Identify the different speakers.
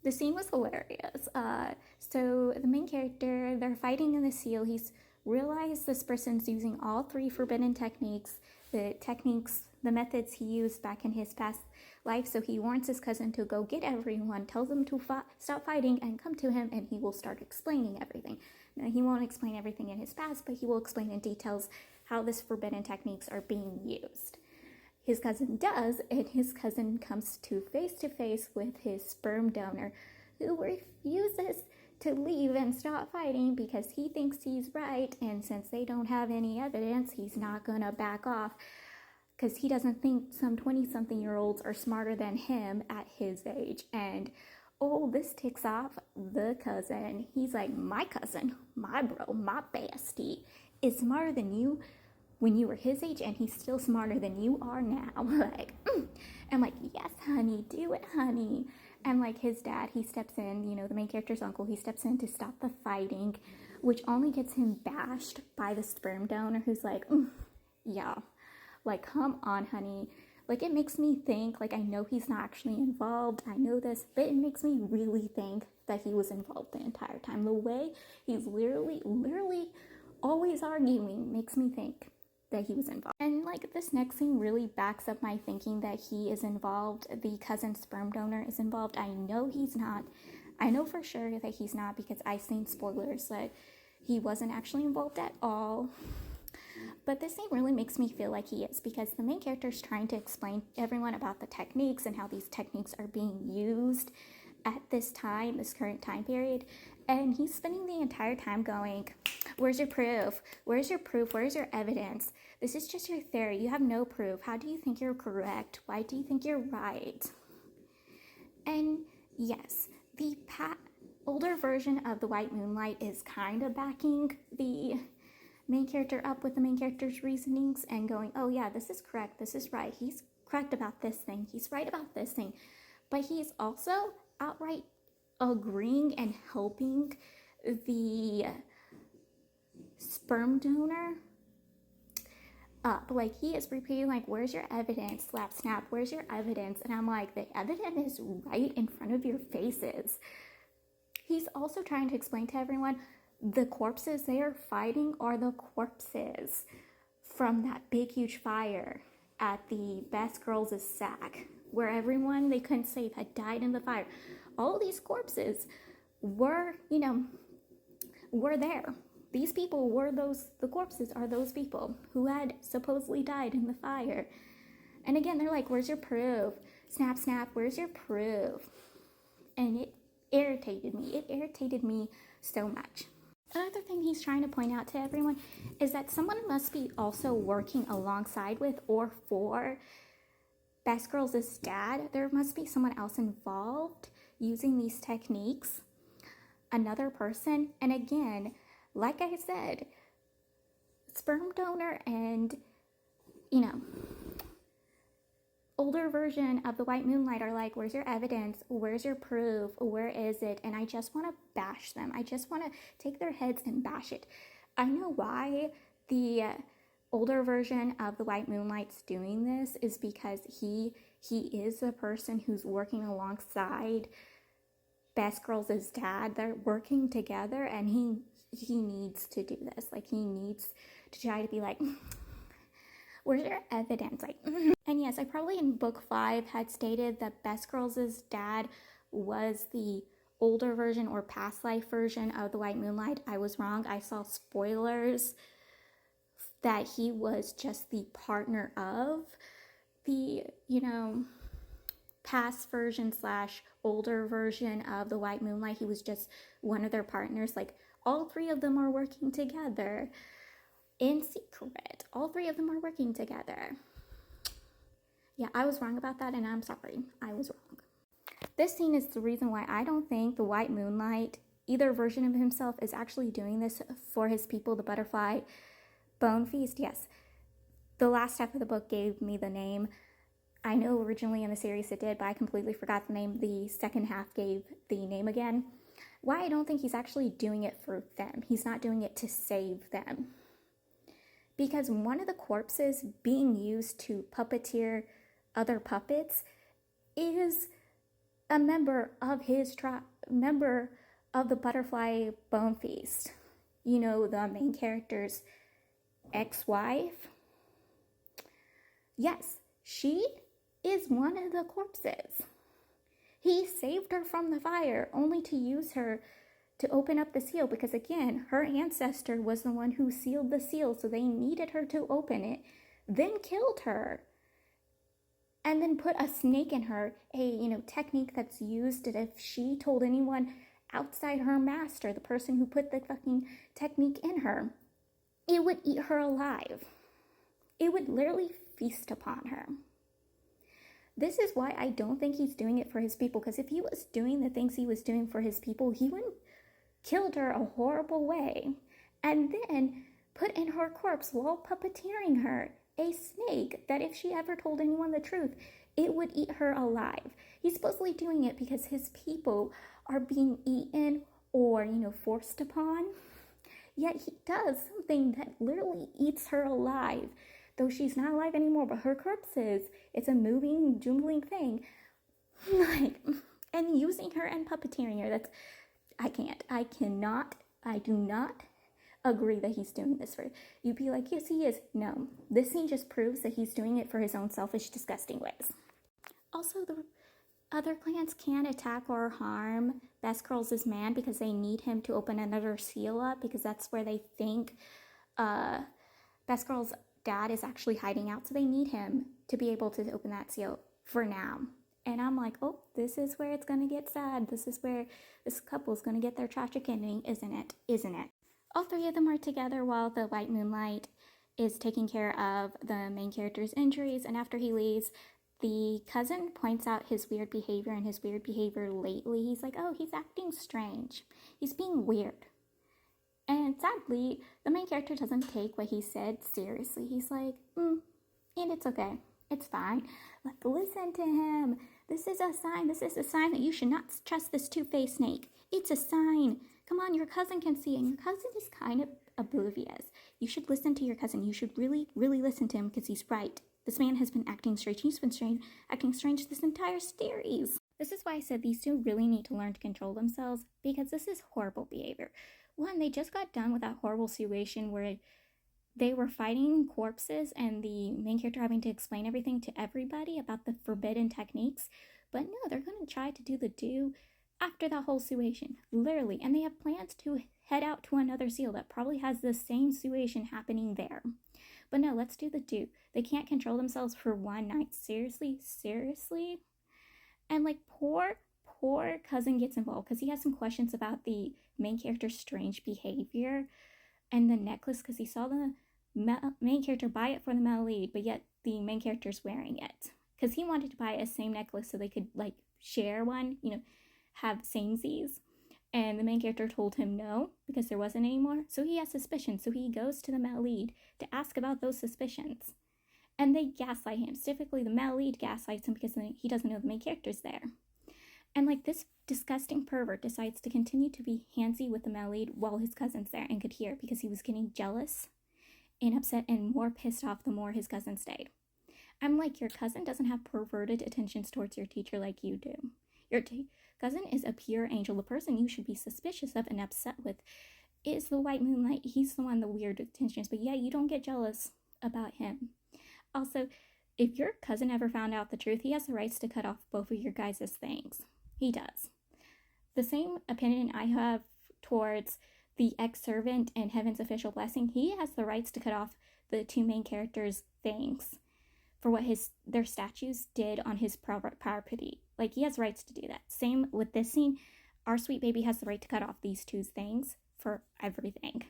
Speaker 1: The scene was hilarious. So the main character, they're fighting in the seal. He's realized this person's using all three forbidden techniques, the methods he used back in his past life. So he warns his cousin to go get everyone, tells them to stop fighting and come to him, and he will start explaining everything. Now, he won't explain everything in his past, but he will explain in details how this forbidden techniques are being used. His cousin does, and his cousin comes to face with his sperm donor, who refuses to leave and stop fighting because he thinks he's right, and since they don't have any evidence, he's not gonna back off because he doesn't think some 20-something-year-olds are smarter than him at his age. And this ticks off the cousin. He's like, my cousin, my bro, my bestie is smarter than you when you were his age, and he's still smarter than you are now. I'm like, yes, honey, do it, honey. And like his dad, he steps in, the main character's uncle, he steps in to stop the fighting, which only gets him bashed by the sperm donor, who's like, yeah, like, come on, honey. Like, it makes me think, like, I know he's not actually involved, I know this, but it makes me really think that he was involved the entire time. The way he's literally always arguing makes me think that he was involved. And like this next scene really backs up my thinking that he is involved. The cousin sperm donor is involved. I know he's not. I know for sure that he's not because I've seen spoilers that he wasn't actually involved at all. But this scene really makes me feel like he is, because the main character is trying to explain to everyone about the techniques and how these techniques are being used at this time, this current time period. And he's spending the entire time going, where's your proof? Where's your proof? Where's your evidence? This is just your theory. You have no proof. How do you think you're correct? Why do you think you're right? And yes, the older version of the White Moonlight is kind of backing the main character up with the main character's reasonings and going, oh yeah, this is correct. This is right. He's correct about this thing. He's right about this thing. But he's also outright agreeing and helping the sperm donor up. Like, he is repeating, like, where's your evidence? Slap, snap, where's your evidence? And I'm like, the evidence is right in front of your faces. He's also trying to explain to everyone the corpses they are fighting are the corpses from that big, huge fire at the Best Girls' Sack, where everyone they couldn't save had died in the fire. All these corpses were, were there. These people were the corpses are those people who had supposedly died in the fire. And again, they're like, where's your proof? Snap, snap, where's your proof? And it irritated me. It irritated me so much. Another thing he's trying to point out to everyone is that someone must be also working alongside with or for Best Girls' dad. There must be someone else involved using these techniques, another person. And again, like I said, sperm donor and, older version of the White Moonlight are like, where's your evidence? Where's your proof? Where is it? And I just want to bash them. I just want to take their heads and bash it. I know why the older version of the White Moonlight's doing this is because he is the person who's working alongside Best Girls' dad. They're working together, and he needs to do this. Like, he needs to try to be like, where's your evidence? Like, and yes, I probably in book 5 had stated that Best Girls' dad was the older version or past life version of the White Moonlight. I was wrong. I saw spoilers that he was just the partner of the, past version / older version of the White Moonlight. He was just one of their partners. Like, all 3 of them are working together in secret. All 3 of them are working together. Yeah, I was wrong about that, and I'm sorry. I was wrong. This scene is the reason why I don't think the White Moonlight, either version of himself, is actually doing this for his people, the Butterfly Bone Feast. Yes, the last half of the book gave me the name. I know originally in the series it did, but I completely forgot the name. The second half gave the name again. Why I don't think he's actually doing it for them. He's not doing it to save them. Because one of the corpses being used to puppeteer other puppets is a member of his tribe, member of the Butterfly Bone Feast. You know, the main character's ex-wife. Yes, she is one of the corpses. He saved her from the fire only to use her to open up the seal because, again, her ancestor was the one who sealed the seal, so they needed her to open it, then killed her, and then put a snake in her, a technique that's used that if she told anyone outside her master, the person who put the fucking technique in her, it would eat her alive. It would literally feast upon her. This is why I don't think he's doing it for his people, because if he was doing the things he was doing for his people, he wouldn't killed her a horrible way and then put in her corpse while puppeteering her a snake that if she ever told anyone the truth, it would eat her alive. He's supposedly doing it because his people are being eaten or, forced upon. Yet he does something that literally eats her alive. Though she's not alive anymore, but her corpse is. It's a moving, jumbling thing. And using her and puppeteering her. I do not agree that he's doing this for you'd be like, yes, he is. No, this scene just proves that he's doing it for his own selfish, disgusting ways. Also, the other clans can attack or harm Best Girls' man because they need him to open another seal up, because that's where they think Best Girl's dad is actually hiding out, so they need him to be able to open that seal for now. And I'm like, oh, this is where it's going to get sad. This is where this couple's going to get their tragic ending, isn't it? Isn't it? All three of them are together while the White Moonlight is taking care of the main character's injuries. And after he leaves, the cousin points out his weird behavior and his weird behavior lately. He's like, oh, he's acting strange. He's being weird. And sadly, the main character doesn't take what he said seriously. He's like, and it's okay. It's fine. Like, listen to him. This is a sign. This is a sign that you should not trust this two-faced snake. It's a sign. Come on, your cousin can see, and your cousin is kind of oblivious. You should listen to your cousin. You should really, really listen to him because he's right. This man has been acting strange. He's been acting strange this entire series. This is why I said these two really need to learn to control themselves, because this is horrible behavior. One, they just got done with that horrible situation where they were fighting corpses and the main character having to explain everything to everybody about the forbidden techniques. But no, they're going to try to do the do after that whole situation, literally. And they have plans to head out to another seal that probably has the same situation happening there. But no, let's do the do. They can't control themselves for one night. Seriously? And poor cousin gets involved because he has some questions about the main character's strange behavior and the necklace, because he saw the main character buy it for the male lead, but yet the main character's wearing it because he wanted to buy a same necklace so they could share one, have samesies. And the main character told him no because there wasn't any more. So he has suspicions. So he goes to the male lead to ask about those suspicions. And they gaslight him. Specifically, the male lead gaslights him because he doesn't know the main character's there. And this disgusting pervert decides to continue to be handsy with the male lead while his cousin's there and could hear, because he was getting jealous and upset and more pissed off the more his cousin stayed. I'm like, your cousin doesn't have perverted attentions towards your teacher like you do. Your cousin is a pure angel. The person you should be suspicious of and upset with is the White Moonlight. He's the one the weird attentions, but yeah, you don't get jealous about him. Also, if your cousin ever found out the truth, he has the rights to cut off both of your guys' things. He does. The same opinion I have towards the ex-servant and Heaven's official blessing, he has the rights to cut off the two main characters' things for what their statues did on his property. He has rights to do that. Same with this scene. Our sweet baby has the right to cut off these two things for everything.